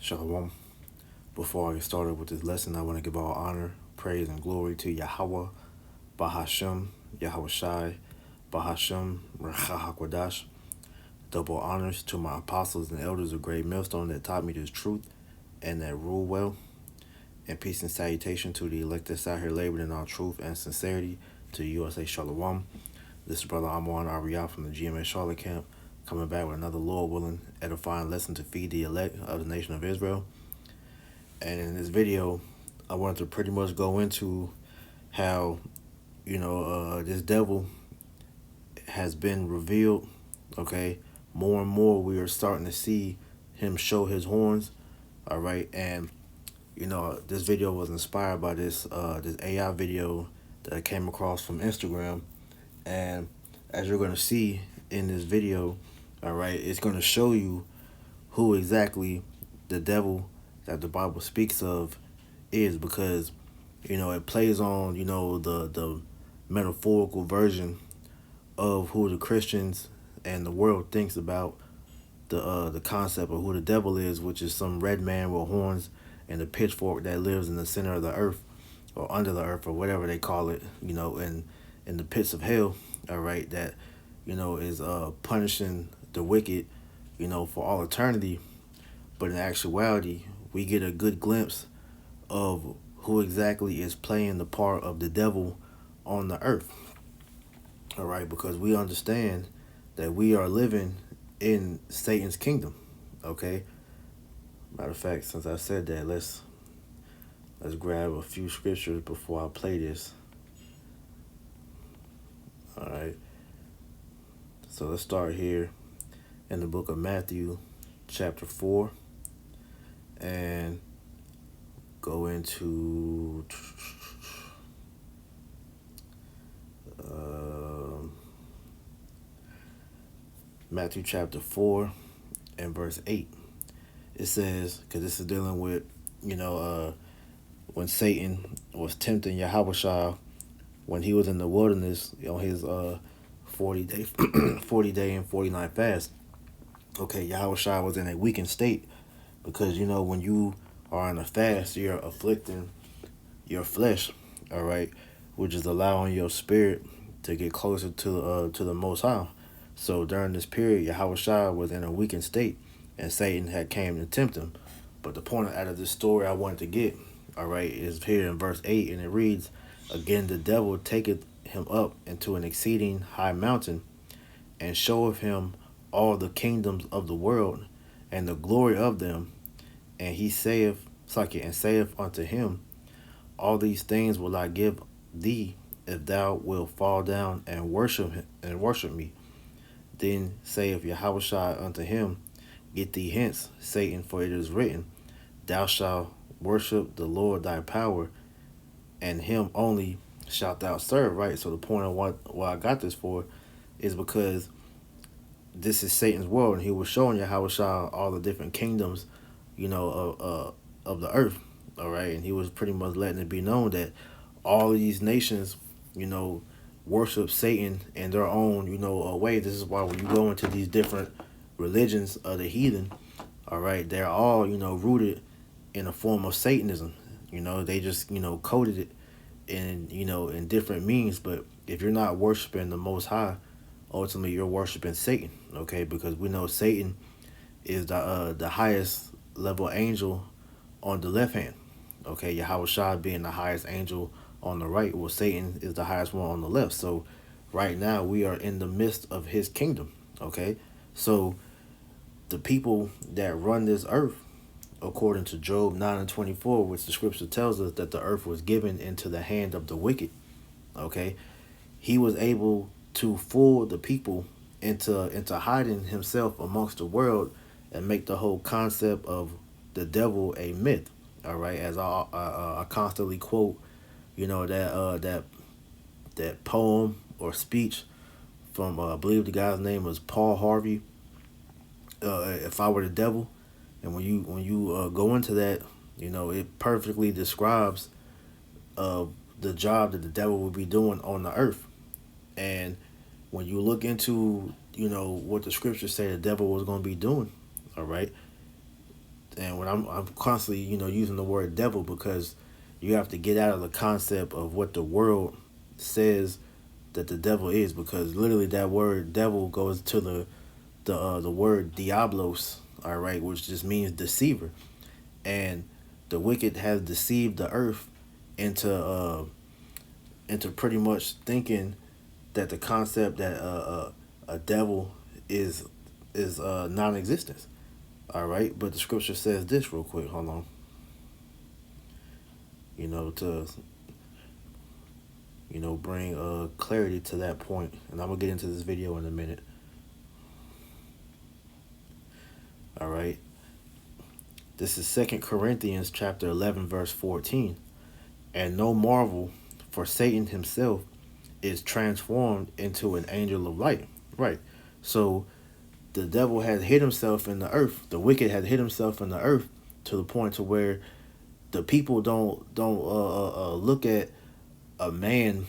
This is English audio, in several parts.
Shalom. Before I get started with this lesson, I want to give all honor, praise, and glory to Yahweh, Bahashem, Yahweh Shai, Bahashem, Recha HaKodash. Double honors to my apostles and elders of Great Millstone that taught me this truth and that rule well. And peace and salutation to the elect that's out here laboring in all truth and sincerity to the USA Shalom. This is Brother Amon Ariel from the GMA Charlotte camp, coming back with another Lord willing, edifying lesson to feed the elect of the nation of Israel. And in this video, I wanted to pretty much go into how, this devil has been revealed, okay? More and more we are starting to see him show his horns, all right? And, this video was inspired by this AI video that I came across from Instagram. And as you're going to see in this video, all right, it's going to show you who exactly the devil that the Bible speaks of is, because it plays on the metaphorical version of who the Christians and the world thinks about the concept of who the devil is, which is some red man with horns and a pitchfork that lives in the center of the earth or under the earth or whatever they call it, in the pits of hell, all right, that is punishing the wicked, for all eternity. But in actuality, we get a good glimpse of who exactly is playing the part of the devil on the earth. All right, because we understand that we are living in Satan's kingdom. Okay. Matter of fact, since I said that, let's grab a few scriptures before I play this. All right. So let's start here in the book of Matthew, chapter 4, and go into Matthew chapter 4 and verse 8. It says, because this is dealing with, when Satan was tempting Yahweh when he was in the wilderness on his 40 day 40-day and 40-night fast. Okay, Yahweh was in a weakened state because when you are in a fast, you're afflicting your flesh, all right, which is allowing your spirit to get closer to the Most High. So during this period, Yahweh was in a weakened state, and Satan had came to tempt him. But the point out of this story I wanted to get, all right, is here in verse 8, and it reads, "Again the devil taketh him up into an exceeding high mountain, and showeth him all the kingdoms of the world, and the glory of them. And he saith unto him, All these things will I give thee, if thou wilt fall down and worship me. Then saith Yahweh unto him, Get thee hence, Satan, for it is written, Thou shalt worship the Lord thy power, and him only shalt thou serve." Right? So the point of what I got this for is because this is Satan's world, and he was showing Yahweh all the different kingdoms, of the earth. All right, and he was pretty much letting it be known that all of these nations, worship Satan in their own, way. This is why when you go into these different religions of the heathen, all right, they're all, rooted in a form of Satanism. They just, coded it in different means. But if you're not worshiping the Most High, ultimately you're worshiping Satan, okay? Because we know Satan is the highest level angel on the left hand, okay? Yahweh being the highest angel on the right, well, Satan is the highest one on the left. So right now we are in the midst of his kingdom, okay? So the people that run this earth, according to Job 9:24, which the scripture tells us that the earth was given into the hand of the wicked, okay? He was able to fool the people into hiding himself amongst the world and make the whole concept of the devil a myth. All right, as I constantly quote, that poem or speech from I believe the guy's name was Paul Harvey. If I were the devil, and when you go into that, it perfectly describes the job that the devil would be doing on the earth. And when you look into, what the scriptures say the devil was going to be doing, all right, And when I'm constantly, using the word devil, because you have to get out of the concept of what the world says that the devil is, because literally that word devil goes to the word diablos, all right, which just means deceiver. And the wicked has deceived the earth into pretty much thinking that the concept that a devil is non-existence. All right, but the scripture says this real quick. Hold on. To bring clarity to that point, and I'm gonna get into this video in a minute. All right, this is 2 Corinthians chapter 11 verse 14. And no marvel, for Satan himself is transformed into an angel of light. Right. So the devil has hid himself in the earth. The wicked has hid himself in the earth to the point to where the people don't look at a man,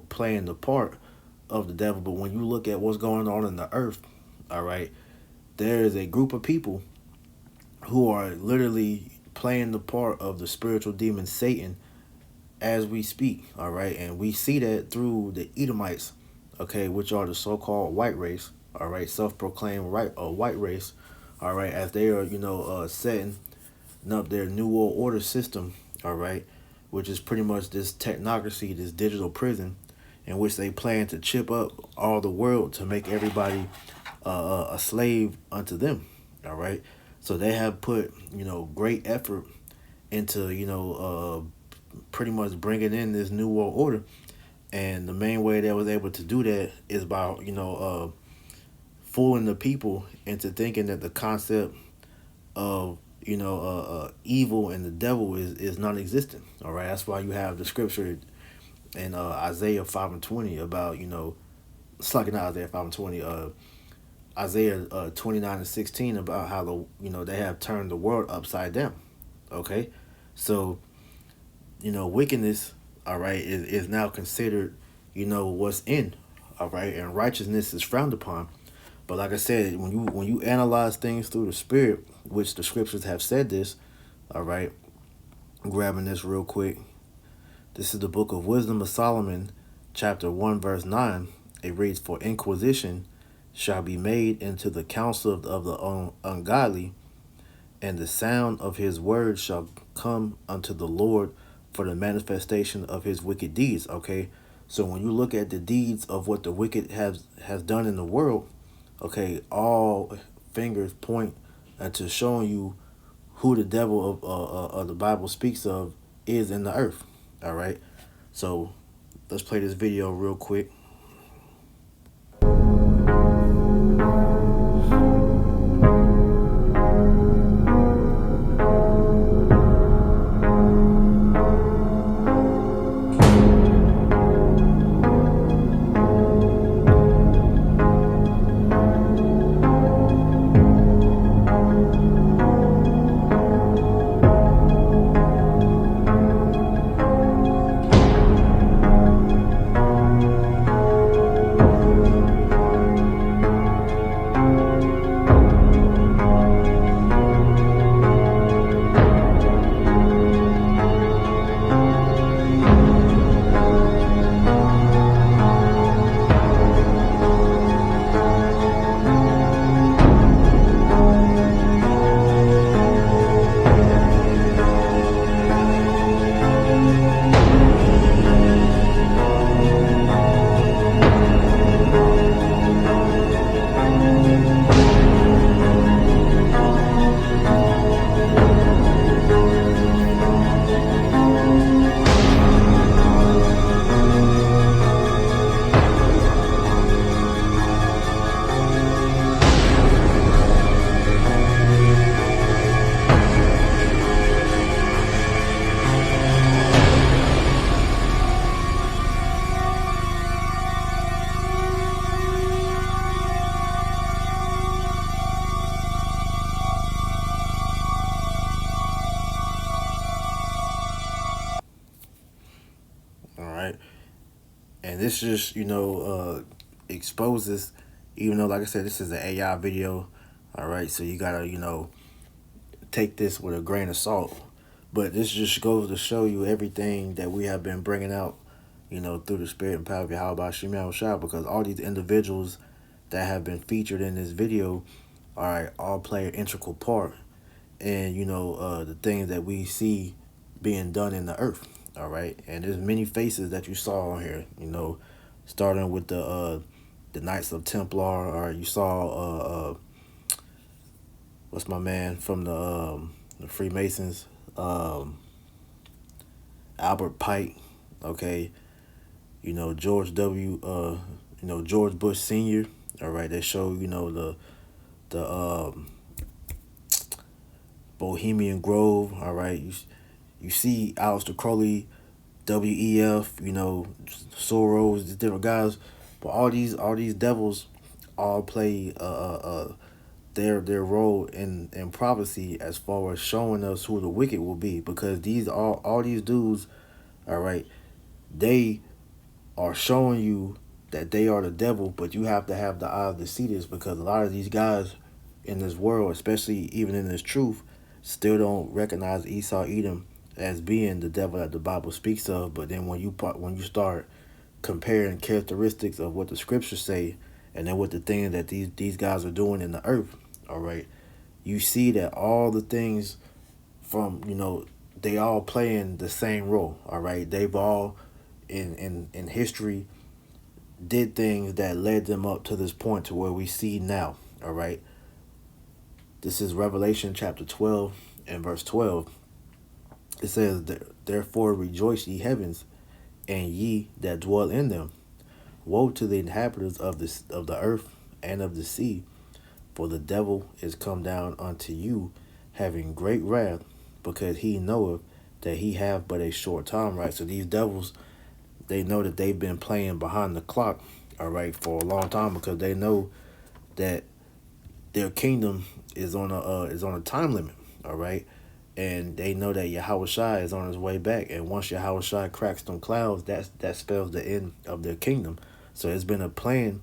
playing the part of the devil. But when you look at what's going on in the earth, all right, there is a group of people who are literally playing the part of the spiritual demon Satan as we speak, all right, and we see that through the Edomites, okay, which are the so-called white race, all right, self-proclaimed white race, all right, as they are setting up their new world order system, all right, which is pretty much this technocracy, this digital prison, in which they plan to chip up all the world to make everybody a slave unto them, all right. So they have put great effort into pretty much bringing in this new world order, and the main way they was able to do that is by fooling the people into thinking that the concept of evil and the devil is non-existent. All right, that's why you have the scripture in Isaiah 5:20 about it's like not Isaiah 5:20, Isaiah 29:16 about how they have turned the world upside down. Okay, so wickedness, all right, is now considered, what's in, all right, and righteousness is frowned upon. But like I said, when you analyze things through the spirit, which the scriptures have said this, all right, grabbing this real quick. This is the book of Wisdom of Solomon, chapter 1, verse 9. It reads, "For inquisition shall be made into the counsel of the ungodly, and the sound of his words shall come unto the Lord for the manifestation of his wicked deeds." Okay, so when you look at the deeds of what the wicked has done in the world, okay, all fingers point to showing you who the devil of the Bible speaks of is in the earth. All right, so let's play this video real quick. All right, and this just exposes, even though like I said this is an AI video, all right, so you gotta take this with a grain of salt. But this just goes to show you everything that we have been bringing out, through the spirit and power of Yahweh Shema Shah, because all these individuals that have been featured in this video, all right, all play an integral part in, the things that we see being done in the earth, all right? And there's many faces that you saw on here, starting with the Knights of Templar, or you saw what's my man from the Freemasons, Albert Pike, okay, George W. George Bush Senior. All right, they show the Bohemian Grove. All right, you see Aleister Crowley, WEF, Soros, these different guys, but all these devils all play their role in prophecy as far as showing us who the wicked will be, because these all these dudes, all right, they are showing you that they are the devil, but you have to have the eyes to see this, because a lot of these guys in this world, especially even in this truth, still don't recognize Esau Edom as being the devil that the Bible speaks of. But then when you start comparing characteristics of what the scriptures say and then what the things that these guys are doing in the earth, all right, you see that all the things from, they all playing the same role, all right. They've all in history did things that led them up to this point to where we see now, all right. This is Revelation chapter 12 and verse 12. It says, "Therefore rejoice, ye heavens, and ye that dwell in them. Woe to the inhabitants of the earth and of the sea, for the devil is come down unto you, having great wrath, because he knoweth that he have but a short time." Right. So these devils, they know that they've been playing behind the clock, all right, for a long time, because they know that their kingdom is on a time limit, all right. And they know that Yahweh Shai is on his way back. And once Yahweh Shai cracks them clouds, that spells the end of their kingdom. So it's been a plan,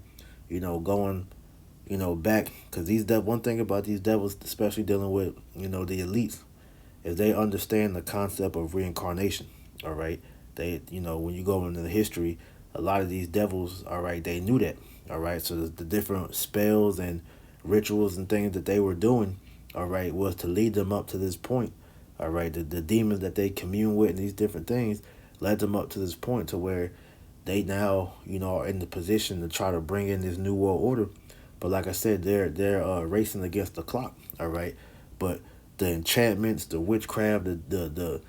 going, back. Because one thing about these devils, especially dealing with, the elites, is they understand the concept of reincarnation, all right? They, when you go into the history, a lot of these devils, all right, they knew that, all right? So the different spells and rituals and things that they were doing, all right, was to lead them up to this point. All right, the demons that they commune with and these different things led them up to this point to where they now, are in the position to try to bring in this new world order. But like I said, they're racing against the clock. All right, but the enchantments, the witchcraft, the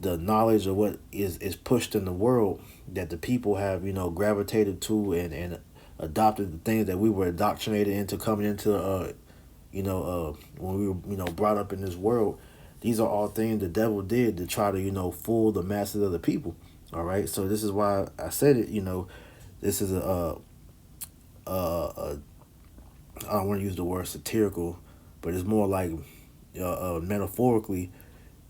knowledge of what is pushed in the world that the people have, gravitated to and adopted, the things that we were indoctrinated into coming into when we were, brought up in this world. These are all things the devil did to try to, fool the masses of the people. All right. So this is why I said it, this is I don't want to use the word satirical, but it's more like metaphorically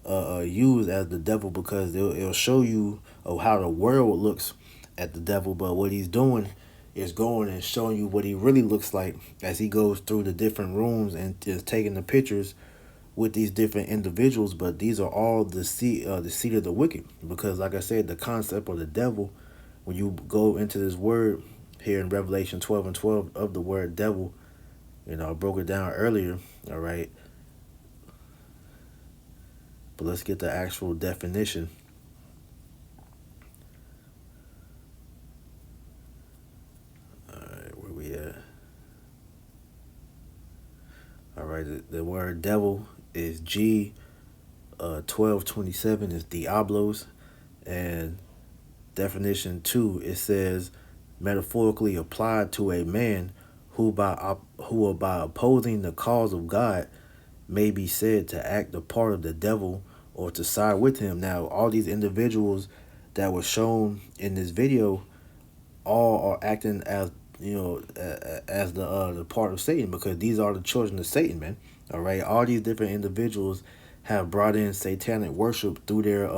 used as the devil, because it'll show you how the world looks at the devil. But what he's doing is going and showing you what he really looks like as he goes through the different rooms and is taking the pictures with these different individuals. But these are all the seat of the wicked, because like I said, the concept of the devil, when you go into this word here in Revelation 12 and 12 of the word devil, I broke it down earlier, all right, but let's get the actual definition. All right, where we at? All right, the word devil is G 1227 is Diablos, and definition 2, it says metaphorically applied to a man who by opposing the cause of God may be said to act the part of the devil or to side with him. Now, all these individuals that were shown in this video all are acting as as the part of Satan, because these are the children of Satan, man. All right, all these different individuals have brought in satanic worship through their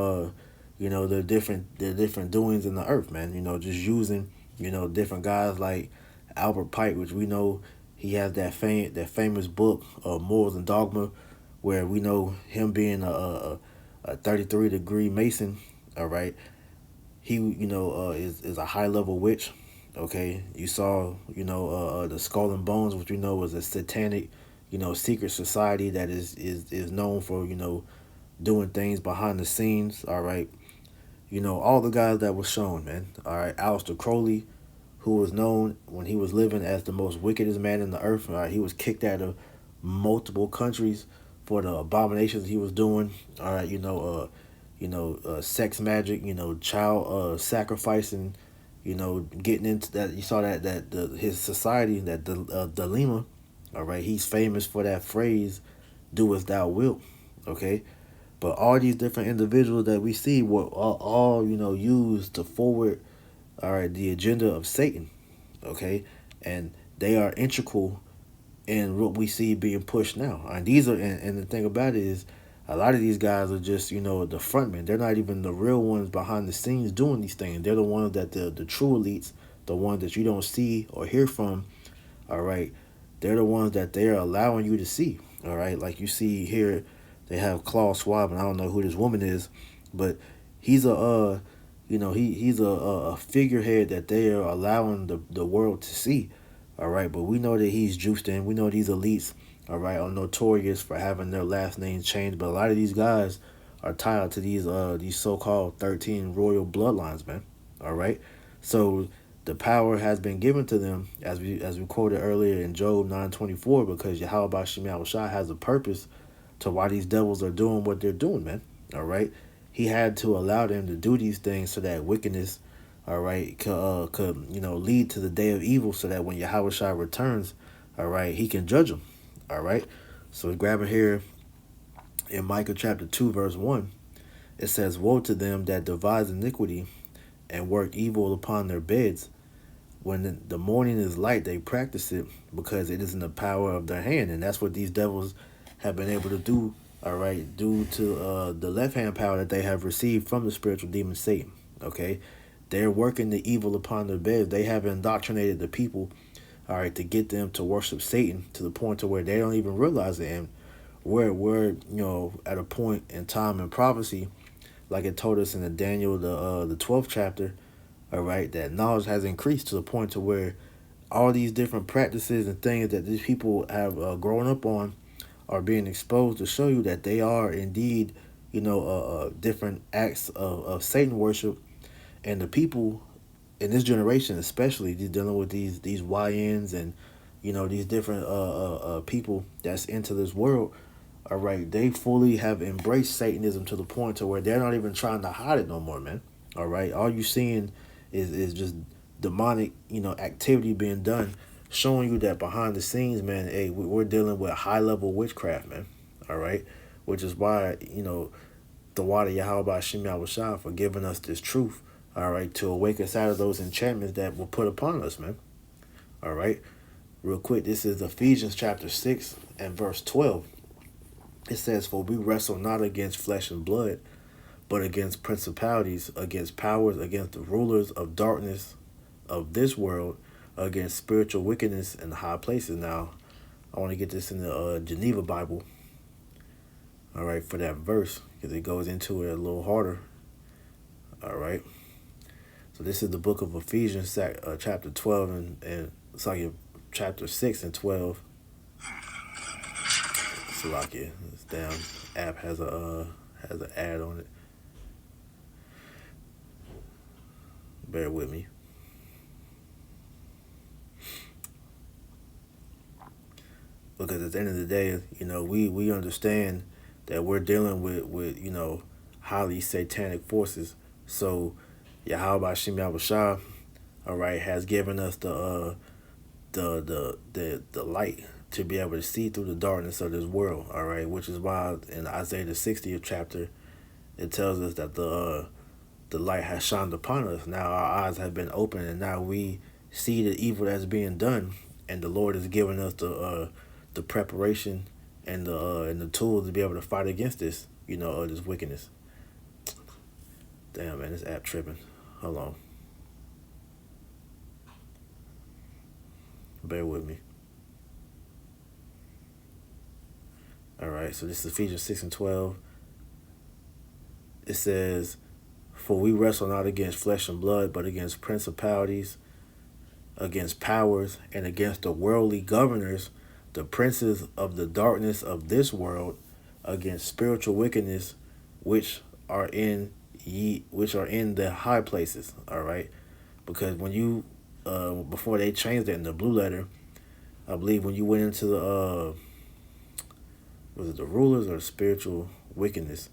their different doings in the earth, man. Just using different guys like Albert Pike, which we know he has that famous book, Morals and Dogma, where we know him being a 33-degree Mason. All right, he is a high level witch. Okay, you saw the Skull and Bones, which we know was a satanic secret society that is known for doing things behind the scenes. All right, all the guys that were shown, man. All right, Aleister Crowley, who was known when he was living as the most wickedest man in the earth. All right, he was kicked out of multiple countries for the abominations he was doing. All right, sex magic, child sacrificing, getting into that. You saw his society, that the Lima. All right, he's famous for that phrase, "Do as thou wilt." Okay, but all these different individuals that we see were all used to forward, all right, the agenda of Satan. Okay, and they are integral in what we see being pushed now. And these are, and the thing about it is, a lot of these guys are just the frontmen. They're not even the real ones behind the scenes doing these things. They're the ones that the true elites, the ones that you don't see or hear from. All right, they're the ones that they're allowing you to see. All right, like you see here, they have Klaus Schwab, and I don't know who this woman is, but he's he's a figurehead that they are allowing the world to see. All right, but we know that he's juiced in. We know these elites, all right, are notorious for having their last names changed. But a lot of these guys are tied to these so-called 13 royal bloodlines, man. All right, so the power has been given to them, as we quoted earlier in Job 9:24, because Yahweh Bashim Yahushua has a purpose to why these devils are doing what they're doing, man. All right, he had to allow them to do these things so that wickedness, all right, could lead to the day of evil, so that when Yahweh returns, all right, he can judge them. All right, so grabbing here in Micah chapter 2 verse 1, it says, "Woe to them that devise iniquity and work evil upon their beds. When the morning is light, they practice it, because it is in the power of their hand." And that's what these devils have been able to do, all right, due to the left hand power that they have received from the spiritual demon Satan. Okay, they're working the evil upon their beds. They have indoctrinated the people, all right, to get them to worship Satan, to the point to where they don't even realize it. And we're at a point in time in prophecy, like it told us in the Daniel the 12th chapter, all right, that knowledge has increased to the point to where all these different practices and things that these people have grown up on are being exposed, to show you that they are indeed different acts of Satan worship. And the people in this generation, especially, dealing with these YNs and these different people that's into this world. All right, they fully have embraced Satanism to the point to where they're not even trying to hide it no more, man. All right, all you seeing is just demonic activity being done, showing you that behind the scenes, man, hey, we're dealing with high level witchcraft, man. All right, which is why the water Yahweh Shem Yahushua for giving us this truth, all right, to awake us out of those enchantments that were put upon us, man. All right, real quick, this is Ephesians chapter 6 and verse 12. It says, "For we wrestle not against flesh and blood, but against principalities, against powers, against the rulers of darkness of this world, against spiritual wickedness in the high places." Now, I want to get this in the Geneva Bible, all right, for that verse, because it goes into it a little harder. All right. So this is the book of Ephesians, chapter 12 and sorry, chapter 6 and 12. Salakia, this damn app has an ad on it. Bear with me. Because at the end of the day, we understand that we're dealing with highly satanic forces. So Yahweh Shem Yahushua, all right, has given us the light to be able to see through the darkness of this world, all right, which is why in Isaiah the 60th chapter it tells us that the light has shined upon us. Now our eyes have been opened, and now we see the evil that's being done, and the Lord has given us the preparation and the tools to be able to fight against this this wickedness. Damn, man, this app tripping. Hold on. Bear with me. All right, so this is Ephesians 6 and 12. It says, "For we wrestle not against flesh and blood, but against principalities, against powers, and against the worldly governors, the princes of the darkness of this world, against spiritual wickedness, which are in which are in the high places." All right, because when you before they changed it in the blue letter, I believe when you went into the was it the rulers or spiritual wickedness?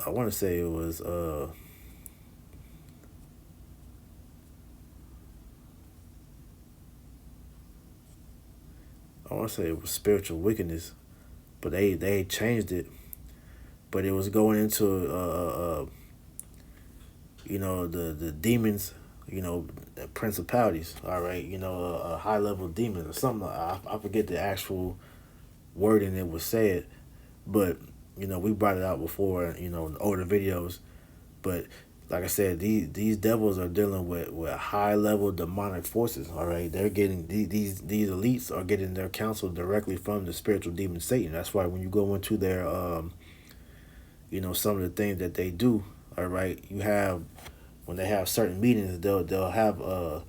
I want to say it was I want to say it was spiritual wickedness, but they changed it. But it was going into the demons, the principalities. All right, a high level demon or something. I forget the actual wording it was said, but we brought it out before. In older videos, but like I said, these devils are dealing with high level demonic forces. All right, they're getting these elites are getting their counsel directly from the spiritual demon Satan. That's why when you go into their some of the things that they do. All right, you have when they have certain meetings, they'll have a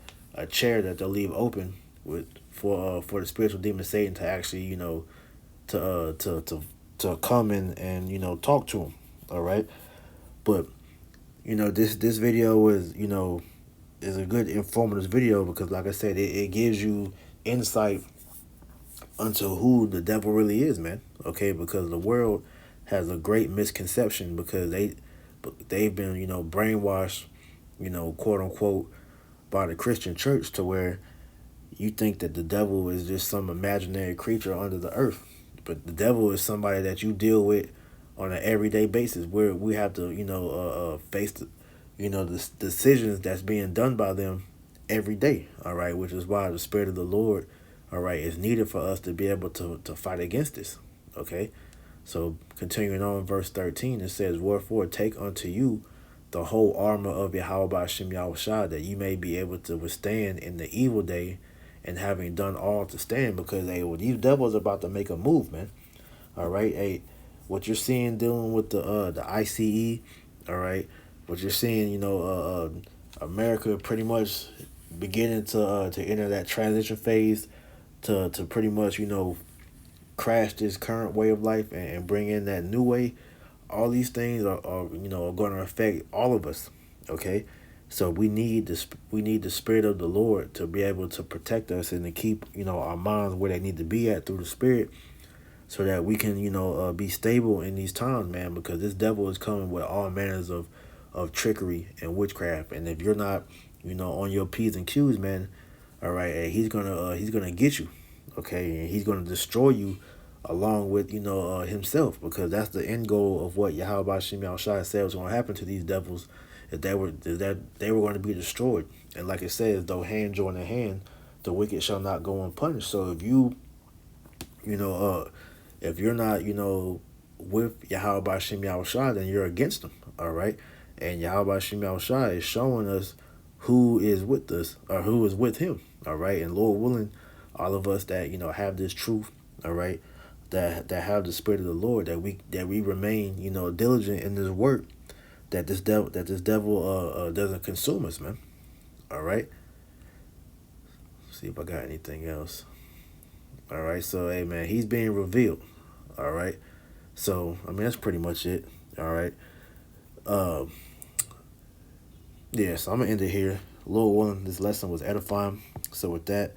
chair that they'll leave open for the spiritual demon Satan to actually to to come and talk to him. All right, but this video is a good informative video because like I said, it gives you insight into who the devil really is, man. Okay, because the world has a great misconception because they've been brainwashed, quote unquote, by the Christian church to where you think that the devil is just some imaginary creature under the earth, but the devil is somebody that you deal with on an everyday basis where we have to face the decisions that's being done by them every day. All right, which is why the Spirit of the Lord, all right, is needed for us to be able to fight against this. Okay, so continuing on, verse 13, it says, "Wherefore take unto you the whole armor of Yahweh Ba'ashem Yahushua, that you may be able to withstand in the evil day, and having done all to stand." Because these devils are about to make a move, man. All right, hey, what you're seeing dealing with the ICE, all right, what you're seeing, America pretty much beginning to enter that transition phase to pretty much crash this current way of life and bring in that new way. All these things are going to affect all of us. Okay, so we need the Spirit of the Lord to be able to protect us and to keep our minds where they need to be at through the Spirit, so that we can be stable in these times, man. Because this devil is coming with all manners of trickery and witchcraft, and if you're not on your P's and Q's, man, all right, hey, he's gonna get you, okay, and he's gonna destroy you along with himself, because that's the end goal of what Yahweh Bashim Yahushua said was going to happen to these devils, is that they were going to be destroyed. And like it says, though hand join in hand, the wicked shall not go unpunished. So if if you're not with Yahweh Bashim Yahushua, then you're against them. All right, and Yahweh Bashim Yahushua is showing us who is with us or who is with him. All right, and Lord willing, all of us that have this truth, all right, that have the Spirit of the Lord, that we remain diligent in this work, that this devil doesn't consume us, man. All right, see if I got anything else. All right, so hey, man, he's being revealed. All right, so I mean that's pretty much it. All right, uh, yeah, so I'm gonna end it here. Lord willing, this lesson was edifying. So with that,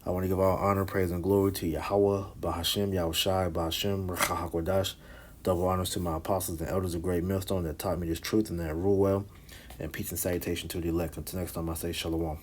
I want to give all honor, praise, and glory to Yahweh, Bahashem, Yahushai, Bahashem, Rachahakodash. Double honors to my apostles and elders of Great Millstone that taught me this truth and that rule well. And peace and salutation to the elect. Until next time, I say shalom.